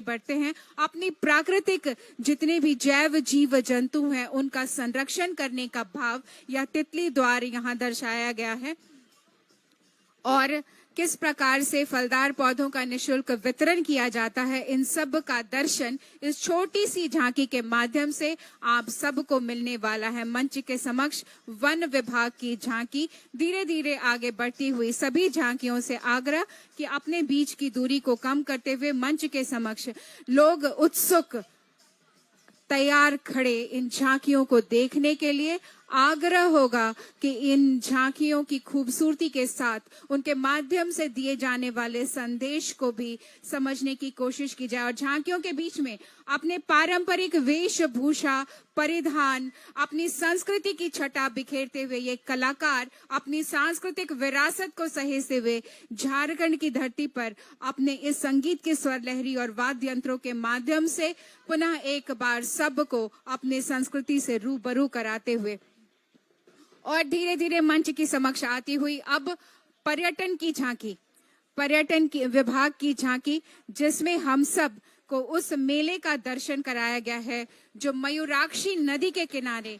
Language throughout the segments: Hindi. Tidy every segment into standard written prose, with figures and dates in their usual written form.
बढ़ते हैं। अपनी प्राकृतिक जितने भी जैव जीव जंतु हैं उनका संरक्षण करने का भाव यह तितली द्वार यहाँ दर्शाया गया है। और किस प्रकार से फलदार पौधों का निःशुल्क वितरण किया जाता है, इन सब का दर्शन इस छोटी सी झांकी के माध्यम से आप सबको मिलने वाला है। मंच के समक्ष वन विभाग की झांकी धीरे धीरे आगे बढ़ती हुई। सभी झांकियों से आग्रह कि अपने बीच की दूरी को कम करते हुए मंच के समक्ष लोग उत्सुक तैयार खड़े इन झांकियों को देखने के लिए। आग्रह होगा कि इन झांकियों की खूबसूरती के साथ उनके माध्यम से दिए जाने वाले संदेश को भी समझने की कोशिश की जाए और झांकियों के बीच में अपने पारंपरिक वेशभूषा परिधान अपनी संस्कृति की छटा बिखेरते हुए ये कलाकार अपनी सांस्कृतिक विरासत को सहेजते हुए झारखंड की धरती पर अपने इस संगीत के स्वर लहरी और वाद्य यंत्रों के माध्यम से पुनः एक बार सबको अपने संस्कृति से रूबरू कराते हुए और धीरे धीरे मंच की समक्ष आती हुई अब पर्यटन की झांकी, पर्यटन की विभाग की झांकी, जिसमें हम सब को उस मेले का दर्शन कराया गया है जो मयूराक्षी नदी के किनारे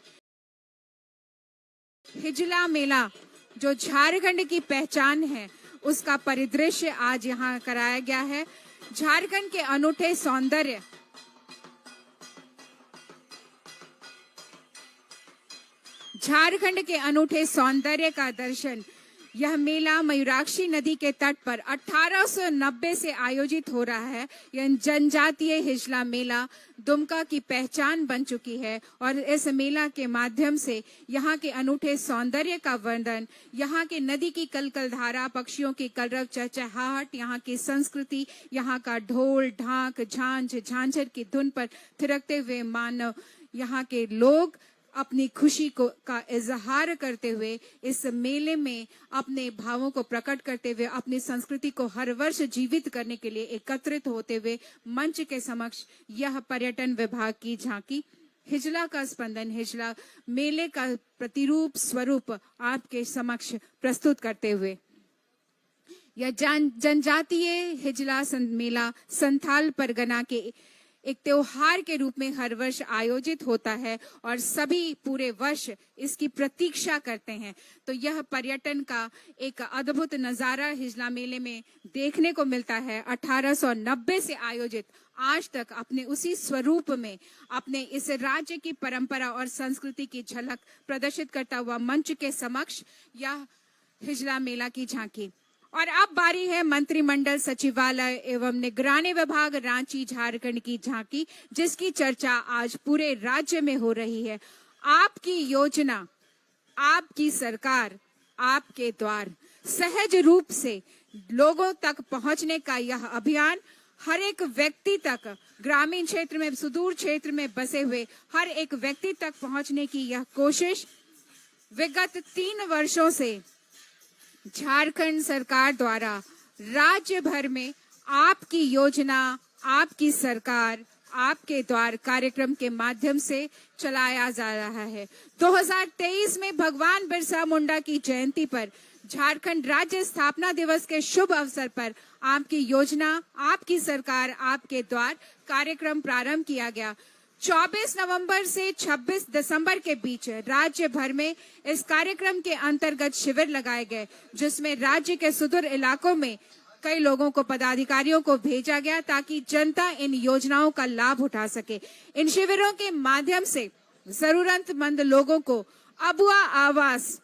हिजला मेला जो झारखंड की पहचान है उसका परिदृश्य आज यहाँ कराया गया है। झारखंड के अनूठे सौंदर्य, झारखंड के अनूठे सौंदर्य का दर्शन यह मेला मयूराक्षी नदी के तट पर 1890 से आयोजित हो रहा है। यह जनजातीय हिजला मेला दुमका की पहचान बन चुकी है और इस मेला के माध्यम से यहाँ के अनूठे सौंदर्य का वर्णन, यहाँ के नदी की कलकल धारा, पक्षियों की कलरव चहचहाहट, यहाँ की संस्कृति, यहाँ का ढोल ढाक झांझ झांझर की धुन पर थिरकते हुए मानव यहाँ के लोग अपनी खुशी को का इजहार करते हुए इस मेले में अपने भावों को प्रकट करते हुए अपनी संस्कृति को हर वर्ष जीवित करने के लिए एकत्रित होते हुए मंच के समक्ष यह पर्यटन विभाग की झांकी हिजला का स्पंदन, हिजला मेले का प्रतिरूप स्वरूप आपके समक्ष प्रस्तुत करते हुए यह जनजातीय हिजला मेला संथाल परगना के एक त्योहार के रूप में हर वर्ष आयोजित होता है और सभी पूरे वर्ष इसकी प्रतीक्षा करते हैं। तो यह पर्यटन का एक अद्भुत नजारा हिजला मेले में देखने को मिलता है। 1890 से आयोजित आज तक अपने उसी स्वरूप में अपने इस राज्य की परंपरा और संस्कृति की झलक प्रदर्शित करता हुआ मंच के समक्ष यह हिजला मेला की झांकी। और अब बारी है मंत्रिमंडल सचिवालय एवं निगरानी विभाग रांची झारखंड की झांकी, जिसकी चर्चा आज पूरे राज्य में हो रही है। आपकी योजना, आपकी सरकार, आपके द्वार, सहज रूप से लोगों तक पहुंचने का यह अभियान हर एक व्यक्ति तक, ग्रामीण क्षेत्र में, सुदूर क्षेत्र में बसे हुए हर एक व्यक्ति तक पहुंचने की यह कोशिश विगत 3 वर्षों से झारखंड सरकार द्वारा राज्य भर में आपकी योजना, आपकी सरकार, आपके द्वार कार्यक्रम के माध्यम से चलाया जा रहा है। 2023 में भगवान बिरसा मुंडा की जयंती पर झारखंड राज्य स्थापना दिवस के शुभ अवसर पर आपकी योजना, आपकी सरकार, आपके द्वार कार्यक्रम प्रारंभ किया गया। 24 नवंबर से 26 दिसंबर के बीच राज्य भर में इस कार्यक्रम के अंतर्गत शिविर लगाए गए, जिसमें राज्य के सुदूर इलाकों में कई लोगों को, पदाधिकारियों को भेजा गया ताकि जनता इन योजनाओं का लाभ उठा सके। इन शिविरों के माध्यम से जरूरतमंद लोगों को अबुआ आवास,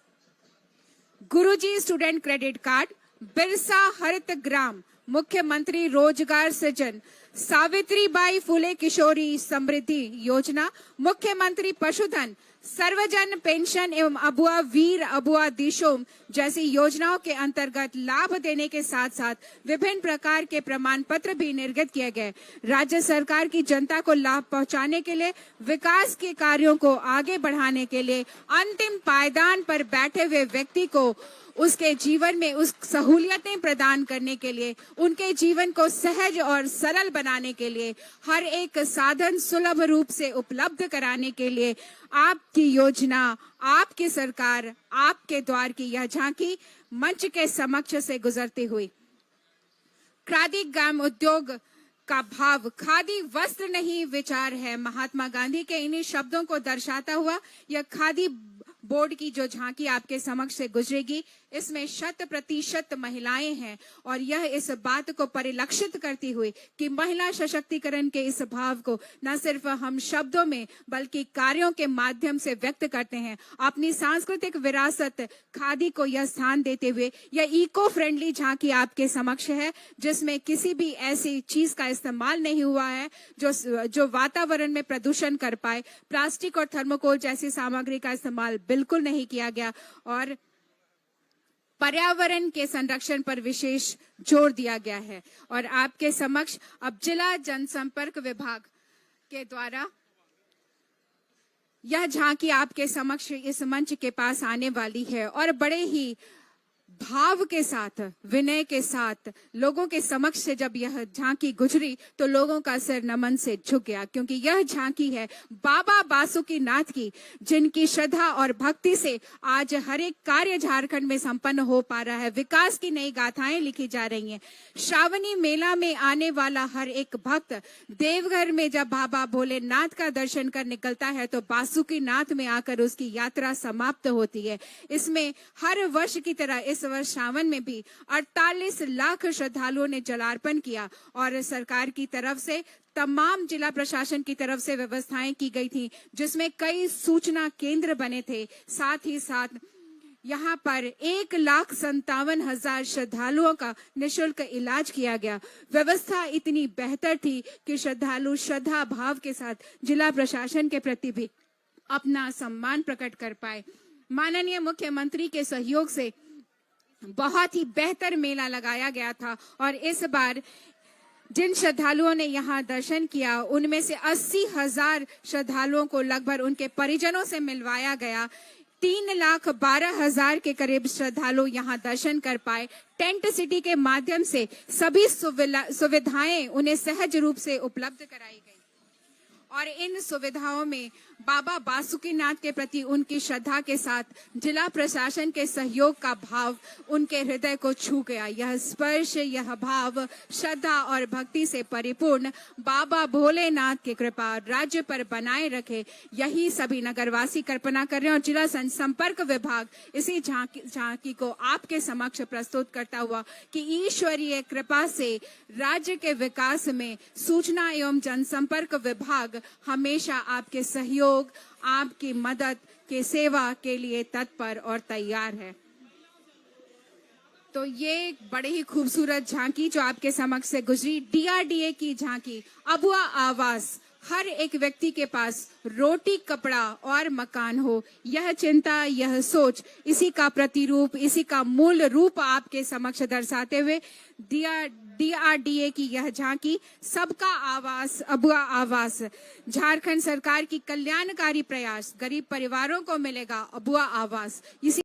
गुरुजी स्टूडेंट क्रेडिट कार्ड, बिरसा हरित ग्राम, मुख्यमंत्री रोजगार सृजन, सावित्रीबाई फुले किशोरी समृद्धि योजना, मुख्यमंत्री पशुधन, सर्वजन पेंशन एवं अबुआ वीर अबुआ दिशोम जैसी योजनाओं के अंतर्गत लाभ देने के साथ साथ विभिन्न प्रकार के प्रमाण पत्र भी निर्गत किए गए। राज्य सरकार की जनता को लाभ पहुंचाने के लिए, विकास के कार्यों को आगे बढ़ाने के लिए, अंतिम पायदान पर बैठे हुए व्यक्ति को उसके जीवन में उस सहूलियतें प्रदान करने के लिए, उनके जीवन को सहज और सरल बनाने के लिए, हर एक साधन सुलभ रूप से उपलब्ध कराने के लिए आपकी योजना, आपकी सरकार, आपके द्वार की यह झांकी मंच के समक्ष से गुजरती हुई खादी ग्राम उद्योग का भाव खादी वस्त्र नहीं विचार है। महात्मा गांधी के इन्हीं शब्दों को दर्शाता हुआ यह खादी बोर्ड की जो झांकी आपके समक्ष से गुजरेगी, इसमें 100% महिलाएं हैं और यह इस बात को परिलक्षित करती हुई कि महिला सशक्तिकरण के इस भाव को न सिर्फ हम शब्दों में बल्कि कार्यों के माध्यम से व्यक्त करते हैं। अपनी सांस्कृतिक विरासत खादी को यह स्थान देते हुए यह इको फ्रेंडली झांकी आपके समक्ष है, जिसमें किसी भी ऐसी चीज का इस्तेमाल नहीं हुआ है जो वातावरण में प्रदूषण कर पाए। प्लास्टिक और थर्मोकोल जैसी सामग्री का इस्तेमाल बिल्कुल नहीं किया गया और पर्यावरण के संरक्षण पर विशेष जोर दिया गया है। और आपके समक्ष अब जिला जनसंपर्क विभाग के द्वारा यह झांकी आपके समक्ष इस मंच के पास आने वाली है और बड़े ही भाव के साथ, विनय के साथ लोगों के समक्ष से जब यह झांकी गुजरी तो लोगों का सिर नमन से झुक गया, क्योंकि यह झांकी है बाबा बासुकीनाथ की, जिनकी श्रद्धा और भक्ति से आज हर एक कार्य झारखंड में संपन्न हो पा रहा है। विकास की नई गाथाएं लिखी जा रही हैं। श्रावणी मेला में आने वाला हर एक भक्त देवघर में जब बाबा भोलेनाथ का दर्शन कर निकलता है तो बासुकीनाथ में आकर उसकी यात्रा समाप्त होती है। इसमें हर वर्ष की तरह इस वर्ष श्रावण में भी 48 लाख श्रद्धालुओं ने जलार्पण किया और सरकार की तरफ से, तमाम जिला प्रशासन की तरफ से व्यवस्थाएं की गई थी, जिसमें कई सूचना केंद्र बने थे। साथ ही साथ यहाँ पर 1,57,000 श्रद्धालुओं का निःशुल्क इलाज किया गया। व्यवस्था इतनी बेहतर थी कि श्रद्धालु श्रद्धा भाव के साथ जिला प्रशासन के प्रति भी अपना सम्मान प्रकट कर पाए। माननीय मुख्यमंत्री के सहयोग से बहुत ही बेहतर मेला लगाया गया था और इस बार जिन श्रद्धालुओं ने यहाँ दर्शन किया उनमें से 80,000 श्रद्धालुओं को लगभग उनके परिजनों से मिलवाया गया। 3,12,000 के करीब श्रद्धालु यहाँ दर्शन कर पाए। टेंट सिटी के माध्यम से सभी सुविधाएं उन्हें सहज रूप से उपलब्ध कराई गई और इन सुविधाओं में बाबा बासुकीनाथ के प्रति उनकी श्रद्धा के साथ जिला प्रशासन के सहयोग का भाव उनके हृदय को छू गया। यह स्पर्श, यह भाव श्रद्धा और भक्ति से परिपूर्ण बाबा भोलेनाथ की कृपा राज्य पर बनाए रखे, यही सभी नगरवासी कल्पना कर रहे हैं। और जिला जनसंपर्क विभाग इसी झांकी को आपके समक्ष प्रस्तुत करता हुआ कि ईश्वरीय कृपा से राज्य के विकास में सूचना एवं जनसंपर्क विभाग हमेशा आपके सहयोग, आपकी मदद के सेवा के लिए तत्पर और तैयार है। तो ये बड़े ही खूबसूरत झांकी जो आपके समक्ष से गुजरी, डीआरडीए की झांकी, अबुआ आवास, हर एक व्यक्ति के पास रोटी, कपड़ा और मकान हो, यह चिंता, यह सोच, इसी का प्रतिरूप, इसी का मूल रूप आपके समक्ष दर्शाते हुए डीआरडीए की यह झांकी सबका आवास, अबुआ आवास, झारखंड सरकार की कल्याणकारी प्रयास, गरीब परिवारों को मिलेगा अबुआ आवास। इसी